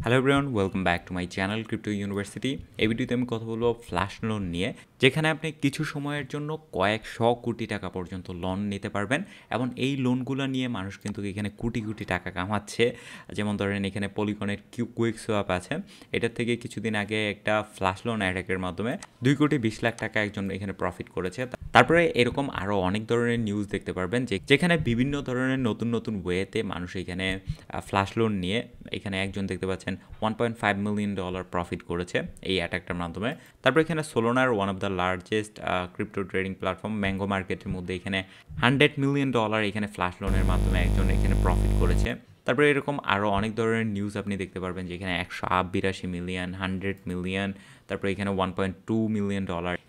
Hello everyone, welcome back to my channel crypto university. এই ভিডিওতে আমি কথা বলবো ফ্ল্যাশ লোন নিয়ে, যেখানে আপনি কিছু সময়ের জন্য কয়েকশো কোটি টাকা পর্যন্ত লোন নিতে পারবেন এবং এই লোনগুলো নিয়ে মানুষ কিন্তু এখানে কোটি কোটি টাকা কামাচ্ছে। যেমন ধরেন এখানে পলিগনের কুইক সোয়াপ আছে, এটার থেকে কিছুদিন আগে একটা ফ্ল্যাশ লোন অ্যাটাকের মাধ্যমে 2,20,00,000 টাকা একজন এখানে প্রফিট করেছে। তারপরে এরকম আরও অনেক ধরনের নিউজ দেখতে পারবেন যেখানে বিভিন্ন ধরনের নতুন নতুন ওয়েতে মানুষ এখানে ফ্ল্যাশ লোন নিয়ে এখানে একজন দেখতে পাচ্ছেন $1.5 মিলিয়ন প্রফিট করেছে এই অ্যাটাকটার মাধ্যমে। তারপর এখানে সোলোনার one of the largest crypto trading platform Mango মার্কেটের মধ্যে এখানে $100 মিলিয়ন এখানে ফ্ল্যাশ লোনের মাধ্যমে একজন এখানে প্রফিট করেছে। তারপরে এরকম আরও অনেক ধরনের নিউজ আপনি দেখতে পারবেন যেখানে 182 মিলিয়ন, 100 মিলিয়ন, তারপরে এখানে $1.2 মিলিয়ন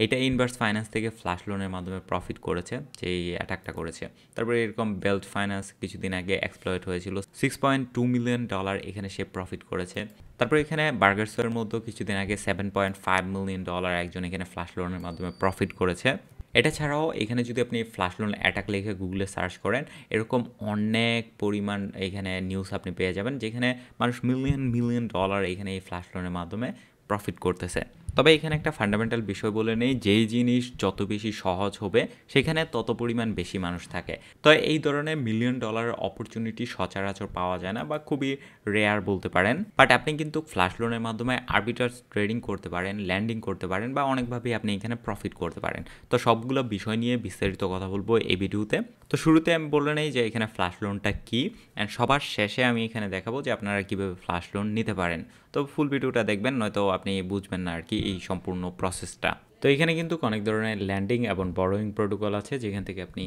এটা ইনভার্স ফাইন্যান্স থেকে ফ্ল্যাশ লোনের মাধ্যমে প্রফিট করেছে, যেই অ্যাটাকটা করেছে। তারপরে এরকম বেল্ট ফাইন্যান্স কিছুদিন আগে এক্সপ্লয়েট হয়েছিল, $6.2 মিলিয়ন এখানে সে প্রফিট করেছে। তারপরে এখানে বার্গার্সের মধ্যেও কিছুদিন আগে $7.5 মিলিয়ন একজন এখানে ফ্ল্যাশ লোনের মাধ্যমে প্রফিট করেছে। এটা ছাড়াও এখানে যদি আপনি ফ্ল্যাশ লোন অ্যাটাক লিখে গুগলে সার্চ করেন, এরকম অনেক পরিমাণ এখানে নিউজ আপনি পেয়ে যাবেন যেখানে মানুষ মিলিয়ন মিলিয়ন এখানে এই ফ্ল্যাশ লোনের মাধ্যমে প্রফিট করতেছে। তবে এখানে একটা ফান্ডামেন্টাল বিষয় বলে নেই, যেই জিনিস যত বেশি সহজ হবে সেখানে তত পরিমাণ বেশি মানুষ থাকে। তো এই ধরনের মিলিয়ন ডলারের অপরচুনিটি সচরাচর পাওয়া যায় না বা খুবই রেয়ার বলতে পারেন। বাট আপনি কিন্তু ফ্ল্যাশ লোনের মাধ্যমে আরবিট্রাজ ট্রেডিং করতে পারেন, ল্যান্ডিং করতে পারেন বা অনেকভাবেই আপনি এখানে প্রফিট করতে পারেন। তো সবগুলো বিষয় নিয়ে বিস্তারিত কথা বলবো এই ভিডিওতে। তো শুরুতে আমি বলে নেই যে এখানে ফ্ল্যাশ লোনটা কী, অ্যান্ড সবার শেষে আমি এখানে দেখাবো যে আপনারা কীভাবে ফ্ল্যাশ লোন নিতে পারেন। তো ফুল ভিডিওটা দেখবেন, নয়তো আপনি বুঝবেন না আর কি এই সম্পূর্ণ প্রসেসটা। তো এখানে কিন্তু অনেক ধরনের ল্যান্ডিং এবং বড়োয়িং প্রোটোকল আছে যেখান থেকে আপনি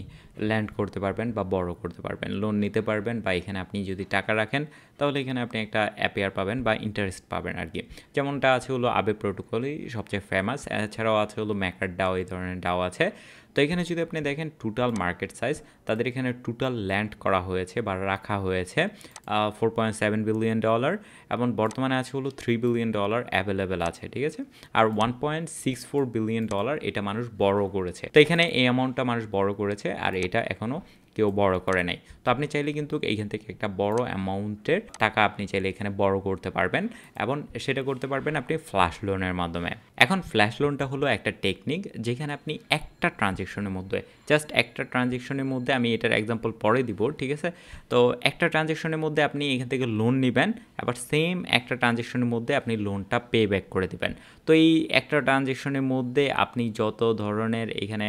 ল্যান্ড করতে পারবেন বা বড় করতে পারবেন, লোন নিতে পারবেন, বা এখানে আপনি যদি টাকা রাখেন তাহলে এখানে আপনি একটা অ্যাপিয়ার পাবেন বা ইন্টারেস্ট পাবেন আর কি। যেমনটা আছে হলো আবে প্রোটোকলই সবচেয়ে ফেমাস, এছাড়াও আছে হলো ম্যাকার ডাও, এই ধরনের ডাও আছে। তো এখানে যদি আপনি দেখেন টোটাল মার্কেট সাইজ, তাদের এখানে টোটাল ল্যান্ড করা হয়েছে বা রাখা হয়েছে $4.7 বিলিয়ন, এবং বর্তমানে আছে হলো $3 বিলিয়ন অ্যাভেলেবেল আছে, ঠিক আছে। আর $1.64 বিলিয়ন এটা মানুষ বড় করেছে। তো এখানে এই অ্যামাউন্টটা মানুষ বড় করেছে, আর এটা এখনও কেউ বড় করে নাই। তো আপনি চাইলে কিন্তু এইখান থেকে একটা বড় অ্যামাউন্টের টাকা আপনি চাইলে এখানে বড় করতে পারবেন, এবং সেটা করতে পারবেন আপনি ফ্ল্যাশ লোনের মাধ্যমে। এখন ফ্ল্যাশ লোনটা হলো একটা টেকনিক যেখানে আপনি একটা ট্রানজ্যাকশনের মধ্যে, জাস্ট একটা ট্রানজ্যাকশনের মধ্যে, আমি এটার এক্সাম্পল পরে দিব, ঠিক আছে। তো একটা ট্রানজ্যাকশনের মধ্যে আপনি এখান থেকে লোন নেবেন, আবার সেম একটা ট্রানজ্যাকশনের মধ্যে আপনি লোনটা পে ব্যাক করে দেবেন। তো এই একটা ট্রানজ্যাকশনের মধ্যে আপনি যত ধরনের এখানে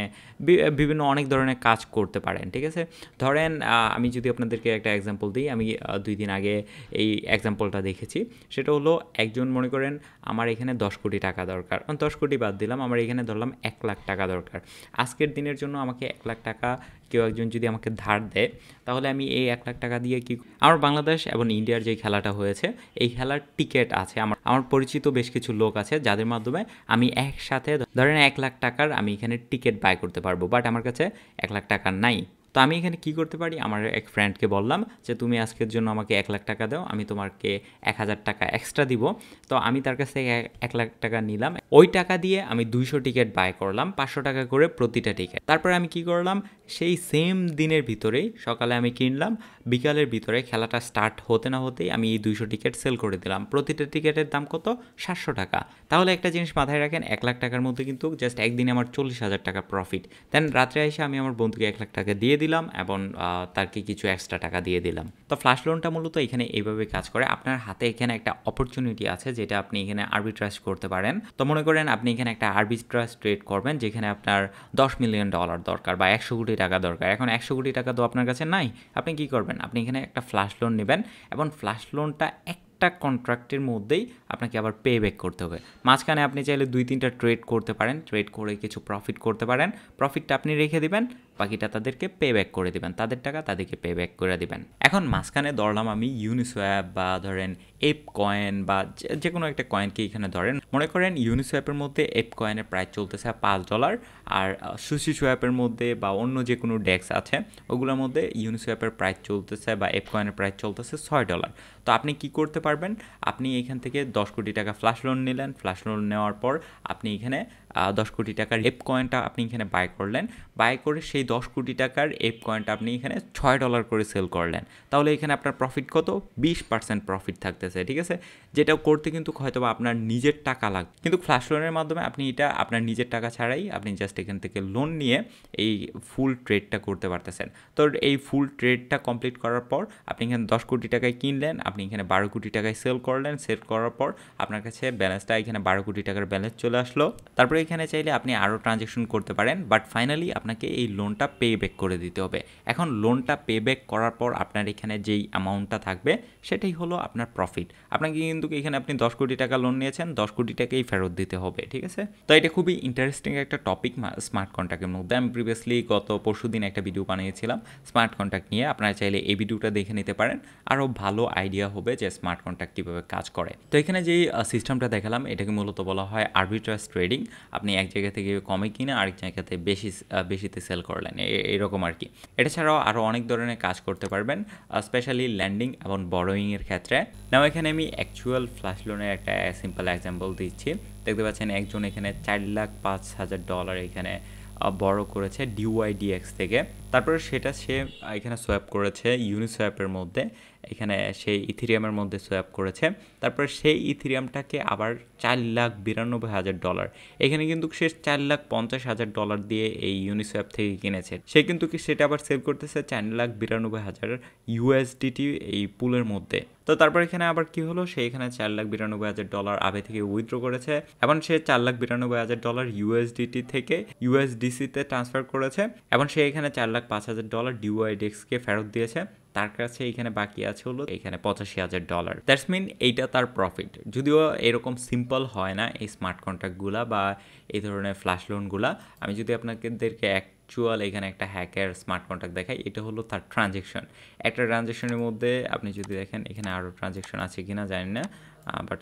বিভিন্ন অনেক ধরনের কাজ করতে পারেন, ঠিক আছে। ধরেন আমি যদি আপনাদেরকে একটা এক্সাম্পল দিই, আমি 2 দিন আগে এই এক্সাম্পলটা দেখেছি। সেটা হলো একজন মনে করেন আমার এখানে 10 কোটি টাকা দরকার, 10 কোটি বাদ দিলাম, আমার এখানে ধরলাম 1 লাখ টাকা দরকার। আজকের দিনের জন্য আমাকে 1 লাখ টাকা কেউ একজন যদি আমাকে ধার দেয়, তাহলে আমি এই 1 লাখ টাকা দিয়ে কি, আমার বাংলাদেশ এবং ইন্ডিয়ার যে খেলাটা হয়েছে এই খেলার টিকিট আছে, আমার পরিচিত বেশ কিছু লোক আছে যাদের মাধ্যমে আমি একসাথে ধরেন 1 লাখ টাকার আমি এখানে টিকিট বাই করতে পারবো। বাট আমার কাছে 1 লাখ টাকা নাই। তো আমি এখানে কি করতে পারি, আমার এক ফ্রেন্ডকে বললাম যে তুমি আজকের জন্য আমাকে 1 লাখ টাকা দাও, আমি তোমাকে 1000 টাকা এক্সট্রা দিব। তো আমি তার কাছ থেকে 1 লাখ টাকা নিলাম, ওই টাকা দিয়ে আমি 200 টিকিট বাই করলাম, 500 টাকা করে প্রতিটা টিকিট। তারপরে আমি কি করলাম, সেই সেম দিনের ভিতরেই সকালে আমি কিনলাম, বিকালের ভিতরে খেলাটা স্টার্ট হতে না হতেই আমি এই 200 টিকিট সেল করে দিলাম। প্রতিটা টিকিটের দাম কত, 700 টাকা। তাহলে একটা জিনিস মাথায় রাখেন, 1 লাখ টাকার মধ্যে কিন্তু জাস্ট একদিনে আমার 40,000 টাকা প্রফিট। দেন রাত্রে এসে আমি আমার বন্ধুকে 1 লাখ টাকা দিয়ে দিলাম এবং তারকে কিছু এক্সট্রা টাকা দিয়ে দিলাম। তো ফ্ল্যাশ লোনটা মূলত এখানে এইভাবে কাজ করে। আপনার হাতে এখানে একটা অপরচুনিটি আছে যেটা আপনি এখানে আরবিট্রাজ করতে পারেন। তো মনে করেন আপনি এখানে একটা আরবিট্রাজ ট্রেড করবেন যেখানে আপনার $10 মিলিয়ন দরকার বা 100 কোটি টাকা দরকার। এখন 100 কোটি টাকা তো আপনার কাছে নাই, আপনি কি করবেন, আপনি এখানে একটা ফ্ল্যাশ লোন নেবেন এবং ফ্ল্যাশ লোনটা একটা কন্ট্রাক্টের মধ্যেই আপনাকে আবার পে ব্যাক করতে হবে। মাঝখানে আপনি চাইলে 2-3টা ট্রেড করতে পারেন, ট্রেড করে কিছু প্রফিট করতে পারেন, প্রফিটটা আপনি রেখে দিবেন, বাকিটা তাদেরকে পে ব্যাক করে দিবেন, তাদের টাকা তাদেরকে পে ব্যাক করে দিবেন। এখন মাঝখানে ধরলাম আমি ইউনিসোয়াপ বা ধরেন এপ কয়েন বা যে কোনো একটা কয়েনকে এখানে ধরেন, মনে করেন ইউনিসোয়াপের মধ্যে এপ কয়েনের প্রাইস চলতেছে $5, আর সুশি সোয়াপের মধ্যে বা অন্য যে কোনো ডেক্স আছে ওগুলোর মধ্যে ইউনিসোয়াপের প্রাইস চলতেছে বা এপ কয়েনের প্রাইস চলতেছে $6। তো আপনি কি করতে পারবেন, আপনি এখান থেকে 10 কোটি টাকা ফ্ল্যাশ লোন নিলেন, ফ্ল্যাশ লোন নেওয়ার পর আপনি এখানে 10 কোটি টাকার এপ কয়েনটা আপনি এখানে বাই করলেন, বাই করে সেই 10 কোটি টাকার এপ কয়েনটা আপনি এখানে $6 করে সেল করলেন, তাহলে এখানে আপনার প্রফিট কত? 20% প্রফিট থাকতেছে, ঠিক আছে? যেটা করতে কিন্তু হয়তো বা আপনার নিজের টাকা লাগবে, কিন্তু ফ্ল্যাশ লোনের মাধ্যমে আপনি এটা আপনার নিজের টাকা ছাড়াই আপনি জাস্ট এখান থেকে লোন নিয়ে এই ফুল ট্রেডটা করতে পারতেছেন। তো এই ফুল ট্রেডটা কমপ্লিট করার পর আপনি এখানে 10 কোটি টাকায় কিনলেন, আপনি এখানে 12 কোটি টাকায় সেল করলেন, সেল করার পর আপনার কাছে ব্যালেন্সটা এখানে 12 কোটি টাকার ব্যালেন্স চলে আসলো। তারপরে এখানে চাইলে আপনি আরও ট্রানজ্যাকশন করতে পারেন, বাট ফাইনালি আপনাকে এই লোনটা পে ব্যাক করে দিতে হবে। এখন লোনটা পে ব্যাক করার পর আপনার এখানে যেই অ্যামাউন্টটা থাকবে সেটাই হলো আপনার প্রফিট। আপনাকে কিন্তু এখানে আপনি 10 কোটি টাকা লোন নিয়েছেন, 10 কোটি টাকাই ফেরত দিতে হবে, ঠিক আছে? তো এটা খুবই ইন্টারেস্টিং একটা টপিক স্মার্ট কন্ট্রাক্টের মধ্যে। আমি প্রিভিয়াসলি গত পরশুদিন একটা ভিডিও বানিয়েছিলাম স্মার্ট কন্ট্রাক্ট নিয়ে, আপনারা চাইলে এই ভিডিওটা দেখে নিতে পারেন, আরও ভালো আইডিয়া হবে যে স্মার্ট কন্ট্রাক্ট কীভাবে কাজ করে। তো এখানে যেই সিস্টেমটা দেখালাম এটাকে মূলত বলা হয় আরবিট্রাজ ট্রেডিং। আপনি এক জায়গা থেকে কমে কিনে আরেক জায়গাতে বেশিতে সেল করলেন, এরকম আর কি। এটা ছাড়াও আরও অনেক ধরনের কাজ করতে পারবেন, স্পেশালি ল্যান্ডিং এবং বরোয়িংয়ের ক্ষেত্রে। নাও এখানে আমি অ্যাকচুয়াল ফ্ল্যাশ লোনের একটা সিম্পল এক্সাম্পল দিচ্ছি। দেখতে পাচ্ছেন একজন এখানে $4,05,000 এখানে বড় করেছে DYDX থেকে, তারপরে সেটা সে এখানে সোয়াপ করেছে ইউনিসোয়াপের মধ্যে, এখানে সেই ইথিরিয়ামের মধ্যে সোয়াপ করেছে, তারপরে সেই ইথিরিয়ামটাকে আবার $4,92,000, এখানে কিন্তু সে $4,50,000 দিয়ে এই ইউনিসোয়াপ থেকে কিনেছে, সে কিন্তু সেটা আবার সেল করতেছে $4,92,000 USDT এই পুলের মধ্যে। তো তারপর এখানে আবার কি হলো, সে এখানে $4,92,000 আবে থেকে উইথড্র করেছে এবং সে $4,92,000 USDT থেকে USDC-তে ট্রান্সফার করেছে এবং সে এখানে $4,05,000 DYDX-কে ফেরত দিয়েছে। তার কাছে এখানে বাকি আছে হলো এখানে $85,000। দ্যাটস মিন এইটা তার প্রফিট। যদিও এরকম সিম্পল হয় না এই স্মার্ট কন্ট্রাক্টগুলা বা এই ধরনের ফ্ল্যাশ লোনগুলা। আমি যদি আপনাদেরকে অ্যাকচুয়াল এখানে একটা হ্যাকের স্মার্ট কন্ট্রাক্ট দেখাই, এটা হলো তার ট্রানজ্যাকশন। একটা ট্রানজ্যাকশনের মধ্যে আপনি যদি দেখেন এখানে আরও ট্রানজ্যাকশন আছে কিনা জানি না, বাট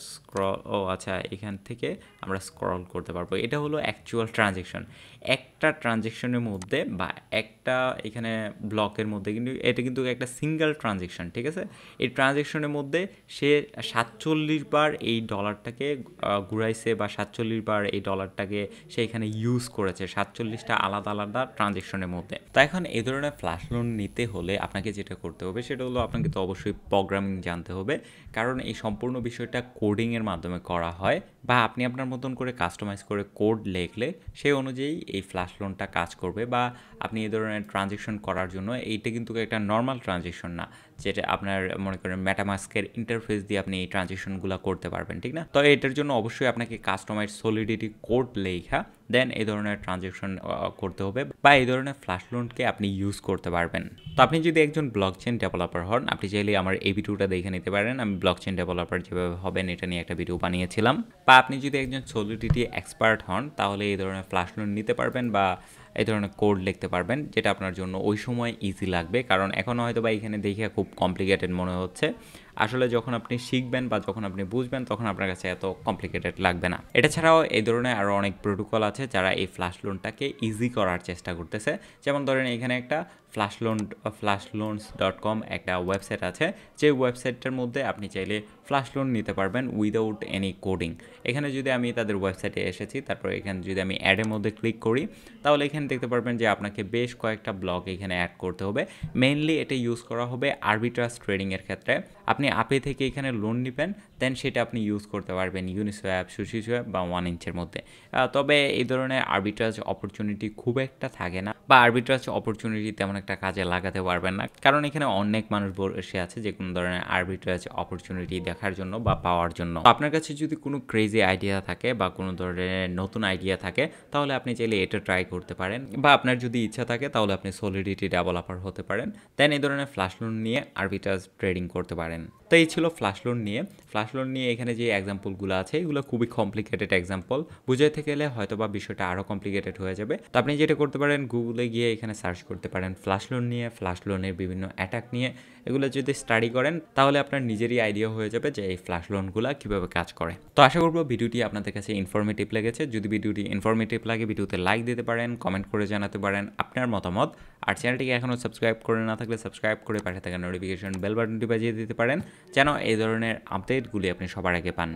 আচ্ছা, এখান থেকে আমরা স্ক্রল করতে পারবো। এটা হলো অ্যাকচুয়াল ট্রানজ্যাকশন। একটা ট্রানজ্যাকশনের মধ্যে বা একটা এখানে ব্লকের মধ্যে কিন্তু এটা কিন্তু একটা সিঙ্গেল ট্রানজ্যাকশন, ঠিক আছে? এই ট্রানজ্যাকশনের মধ্যে সে 47 বার এই ডলারটাকে ঘুরাইছে বা 47 বার এই ডলারটাকে সে এখানে ইউজ করেছে 47টা আলাদা আলাদা ট্রানজ্যাকশনের মধ্যে। তো এখন এই ধরনের ফ্ল্যাশ লোন নিতে হলে আপনাকে যেটা করতে হবে সেটা হলো আপনাকে তো অবশ্যই প্রোগ্রামিং জানতে হবে, কারণ এই সম্পূর্ণ বিষয়টা কোডিংয়ের মাধ্যমে করা হয়, বা আপনি আপনার মতন করে কাস্টমাইজ করে কোড লিখলে সেই অনুযায়ী এই ফ্ল্যাশ লোনটা কাজ করবে। বা আপনি এই ধরনের ট্রানজ্যাকশন করার জন্য এইটা কিন্তু একটা নর্মাল ট্রানজ্যাকশন না, যেটা আপনার মনে করেন মেটামাস্কের ইন্টারফেস দিয়ে আপনি এই ট্রানজ্যাকশনগুলো করতে পারবেন, ঠিক না? তো এটার জন্য অবশ্যই আপনাকে কাস্টমাইজ সলিডিটি কোড লেখা দেন এই ধরনের ট্রানজ্যাকশন করতে হবে বা এই ধরনের ফ্ল্যাশ লোনকে আপনি ইউজ করতে পারবেন। তো আপনি যদি একজন ব্লকচেন ডেভেলপার হন, আপনি চাইলে আমার এই ভিডিওটা দেখে নিতে পারেন। আমি ব্লকচেন ডেভেলপার যেভাবে হবেন এটা নিয়ে একটা ভিডিও বানিয়েছিলাম। বা আপনি যদি একজন সলিডিটি এক্সপার্ট হন তাহলে এই ধরনের ফ্ল্যাশ লোন নিতে পারবেন বা এই ধরনের কোড লিখতে পারবেন, যেটা আপনার জন্য ওই সময় ইজি লাগবে। কারণ এখন হয়তো বা এখানে দেখে খুব কমপ্লিকেটেড মনে হচ্ছে, আসলে যখন আপনি শিখবেন বা যখন আপনি বুঝবেন তখন আপনার কাছে এত কমপ্লিকেটেড লাগবে না। এটা ছাড়াও এই ধরনের আরও অনেক প্রোটোকল আছে যারা এই ফ্ল্যাশ লোনটাকে ইজি করার চেষ্টা করতেছে। যেমন ধরেন এখানে একটা flashloans.com একটা ওয়েবসাইট আছে, যে ওয়েবসাইটটার মধ্যে আপনি চাইলে ফ্ল্যাশ লোন নিতে পারবেন উইদাউট এনি কোডিং। এখানে যদি আমি তাদের ওয়েবসাইটে এসেছি, তারপর এখানে যদি আমি অ্যাডের মধ্যে ক্লিক করি তাহলে এখানে দেখতে পারবেন যে আপনাকে বেশ কয়েকটা ব্লক এখানে অ্যাড করতে হবে। মেইনলি এটা ইউজ করা হবে আরবিট্রাজ ট্রেডিংয়ের ক্ষেত্রে। আপনি আপে থেকে এখানে লোন নেবেন, দেন সেটা আপনি ইউজ করতে পারবেন ইউনিসোয়াপ, সুশিসোয়াপ বা 1inch-এর মধ্যে। তবে এই ধরনের আরবিট্রাজ অপরচুনিটি খুব একটা থাকে না, বা আরবিট্রাজ অপরচুনিটি তেমন একটা কাজে লাগাতে পারবেন না, কারণ এখানে অনেক মানুষ বসে আছে যে কোনো ধরনের আরবিট্রাজ অপরচুনিটি দেখার জন্য বা পাওয়ার জন্য। আপনার কাছে যদি কোনো ক্রেজি আইডিয়া থাকে বা কোনো ধরনের নতুন আইডিয়া থাকে তাহলে আপনি চাইলে এটা ট্রাই করতে পারেন, বা আপনার যদি ইচ্ছা থাকে তাহলে আপনি সলিডিটি ডেভেলপার হতে পারেন, দেন এই ধরনের ফ্ল্যাশ লোন নিয়ে আরবিট্রাজ ট্রেডিং করতে পারেন। তো এই ছিল ফ্ল্যাশ লোন নিয়ে। ফ্ল্যাশ লোন নিয়ে এখানে যে এক্সাম্পলগুলো আছে এগুলো খুবই কমপ্লিকেটেড এক্সাম্পল, বুঝাইতে গেলে হয়তো বা বিষয়টা আরও কমপ্লিকেটেড হয়ে যাবে। তো আপনি যেটা করতে পারেন গুগলে গিয়ে এখানে সার্চ করতে পারেন ফ্ল্যাশ লোন নিয়ে, ফ্ল্যাশ লোনের বিভিন্ন অ্যাটাক নিয়ে। এগুলো যদি স্টাডি করেন তাহলে আপনার নিজেরই আইডিয়া হয়ে যাবে যে এই ফ্ল্যাশ লোনগুলো কীভাবে কাজ করে। তো আশা করবো ভিডিওটি আপনাদের কাছে ইনফরমেটিভ লেগেছে। যদি ভিডিওটি ইনফরমেটিভ লাগে ভিডিওতে লাইক দিতে পারেন, কমেন্ট করে জানাতে পারেন আপনার মতামত। আর চ্যানেলটিকে এখনও সাবস্ক্রাইব করে না থাকলে সাবস্ক্রাইব করে পাশে থাকা নোটিফিকেশন বেল বাটনটি বাজিয়ে দিতে পারেন, যেন এই ধরনের আপডেটগুলি আপনি সবার আগে পান।